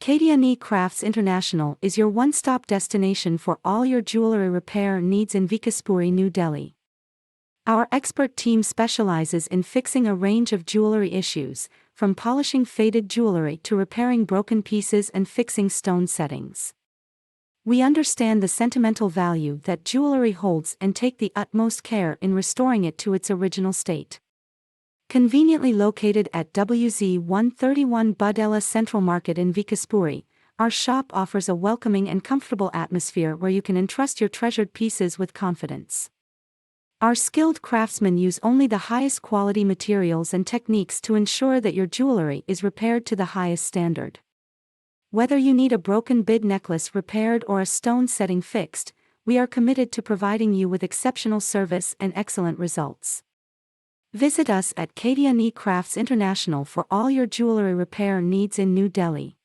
Katyani Crafts International is your one-stop destination for all your jewelry repair needs in Vikaspuri, New Delhi. Our expert team specializes in fixing a range of jewelry issues, from polishing faded jewelry to repairing broken pieces and fixing stone settings. We understand the sentimental value that jewelry holds and take the utmost care in restoring it to its original state. Conveniently located at WZ 131 Budella Central Market in Vikaspuri, our shop offers a welcoming and comfortable atmosphere where you can entrust your treasured pieces with confidence. Our skilled craftsmen use only the highest quality materials and techniques to ensure that your jewelry is repaired to the highest standard. Whether you need a broken bead necklace repaired or a stone setting fixed, we are committed to providing you with exceptional service and excellent results. Visit us at Katyani Crafts International for all your jewelry repair needs in New Delhi.